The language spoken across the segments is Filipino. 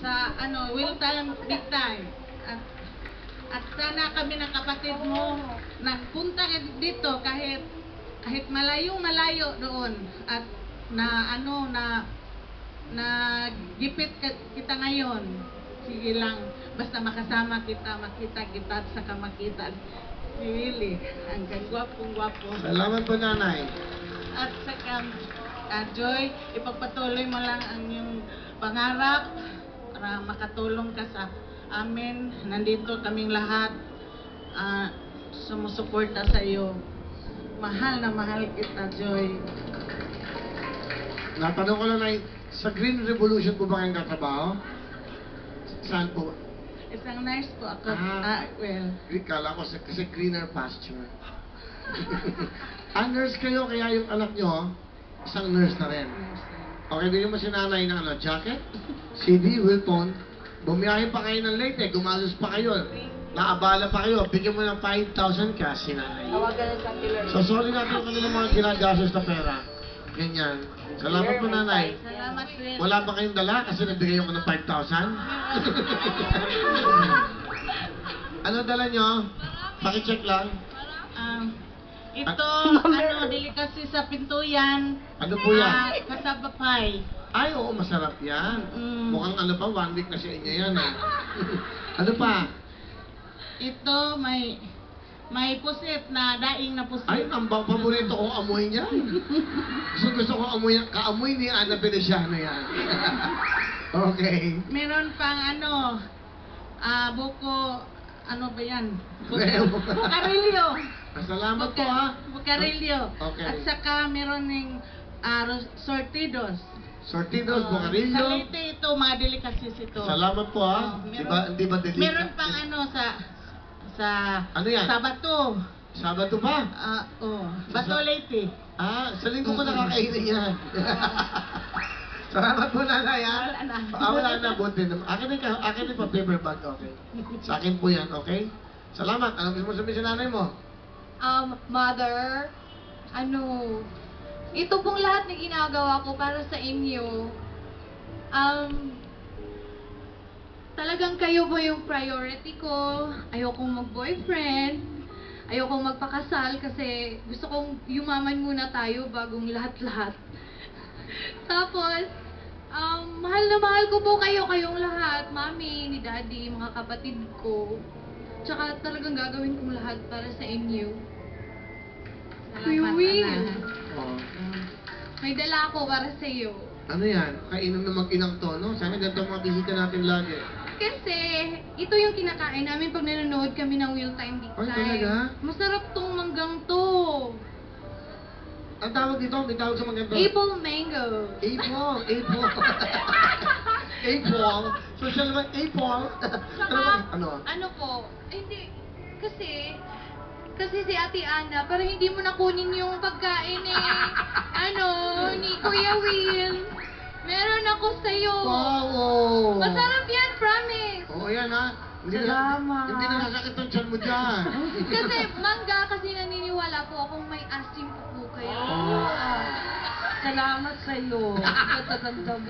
sa will time, big time. At sana kami ng kapatid mo nagpunta dito kahit malayo doon at na gipit kita ngayon. Sige lang, basta makasama kita, makita kita at saka makita si Willie. Ang gwapong-gwapo. Salamat po, nanay. At saka, Joy, ipagpatuloy mo lang ang iyong pangarap para makatulong ka sa amin. Nandito kaming lahat sumusuporta sa iyo. Mahal na mahal kita, Joy. Natanong ko lang, nay, sa Green Revolution po ba kayong katrabaho? Saan po? Isang nurse po ako. Well. Kala ko kasi greener pasture. Nurse kayo, kaya yung anak nyo, isang nurse na rin. Okay, bigyan mo si nanay ng jacket, CD, Wilton. Bumiyahin pa kayo ng late gumasos pa kayo. Naabala pa kayo, bigyan mo ng 5,000 cash si nanay. So, sorry natin yung kanilang mga ginagasos na pera. Ganyan. Salamat po, nanay. Salamat rin. Wala ba kayong dala kasi nagbigay ako ng 5,000? Ano dala nyo? Pakicheck lang. Ito, delicacy sa pintuyan. Ano po yan? Kasaba pie. Ay, oo, masarap yan. Mukhang pa, 1 week na sa inyo yan, ha? Ano pa? Ito, may pusit na daing na pusit. Ay, ang paborito kong amoy niyan. Gusto ko kaamoy ni Ana Feliciano yan. Okay. Meron pang buko, ano ba yan? Bukarilyo. Salamat po, ha? Bukarilyo. Okay. At saka meron ng sortidos. Sortidos, bukarilyo. Sa Leyte ito, mga delicacies ito. Salamat po, ha? Di ba delicacy? Meron pang sa ano yan? Sabato. Sabato ba? Bato Leyte. Sa linggo ko nakakainin yan. Salamat po, nanay, ha? Wala na, buti naman. Akin din pa paper bag, okay? Sa akin po yan, okay? Salamat. Ano gusto mo sabihin sa nanay mo? Mother, ito pong lahat na ginagawa ko para sa inyo, talagang kayo po yung priority ko. Ayokong mag-boyfriend, ayokong magpakasal kasi gusto kong yumaman muna tayo bagong lahat-lahat. Tapos, mahal na mahal ko po kayong lahat, mami, ni daddy, mga kapatid ko. Tsaka talagang gagawin kong lahat para sa inyo. Kuya Will, may dala ako para sa iyo. Ano yan? Kainom na mag-inang tono? Sana ganito mga bisita natin lagi. Kasi, ito yung kinakain namin pag nanonood kami ng Will Time Big Ay, Time. talaga? Masarap tong manggang to. Ang tawag dito? May tawag sa mga ganito? Apple mango. Apple. Apple. Social naman, apple. Ano po? Hindi. Kasi si Ate Ana, para hindi mo nakunin yung pagkain ni Kuya Will. Meron ako sa'yo. Wow! Masarap yan, promise. Oo, yan ha. Salamat. Hindi na nasakit ang tiyan mo dyan. Kasi mangga, kasi naniniwala po akong may asim po kayo. Salamat sa iyo. Tatanda mo.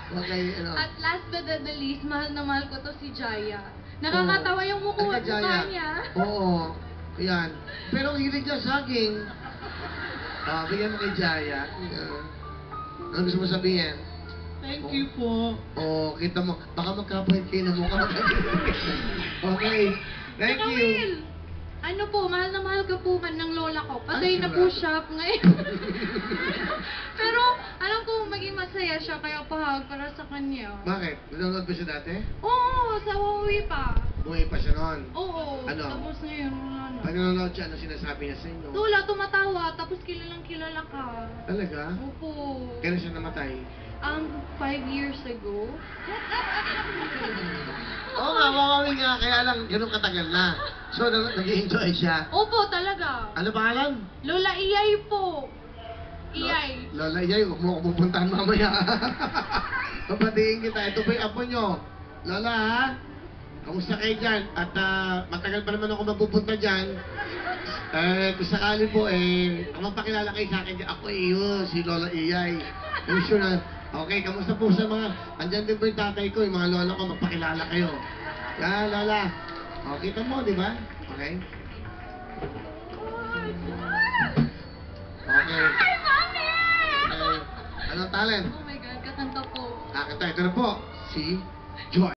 Okay, At last but not the least, mahal na mahal ko to si Jaya. Nakakatawa yung mukha niya. Oo. Yan. Pero ang hilig niya saging. Bigyan mo kay Jaya. Ano gusto mo sabihin? Thank you po. Kita mo. Baka magkapahit kayo ng mukha. Okay. Thank Saka you. Will, mahal na mahal ka po ng lola ko. Patay na po siya ngayon. Pero alam ko maging masaya siya kaya pahag para sa kanya. Bakit? Nanonood ba siya dati? Oo, sa Huawei pa. Buhay pa siya noon. Oo, Ano? tapos ngayon wala na. Pag nanonood siya, ano sinasabi niya sa inyo? Tula, tumatawa, tapos kilalang kilala ka. Talaga? Opo. Kailan siya namatay? 5 years ago. Oo nga, wawawi nga. Kaya lang, ganun katagal na. So, nag-i-enjoy siya. Opo, talaga. Ano pangalan? Lola Iyay po. Iyay. Lola Iyay, huwag mo ako pupuntahan mamaya. Papatiin kita. Ito po yung apo nyo. Lola, ha? Kamusta kayo dyan? At matagal pa naman ako mapupunta dyan. Kung sakali po, magpakilala kayo sa akin dyan. Ako si Lola Iyay. I'm sure na Okay, kamusta po sa mga... Andyan din po yung tatay ko, yung mga lola ko, magpakilala kayo. Yan, lola. O, kita mo, di ba? Okay? Okay. Hi, Mami! Okay. Ano talent? Oh my God, kakanta po. Kakanta, ito na po. Si Joy.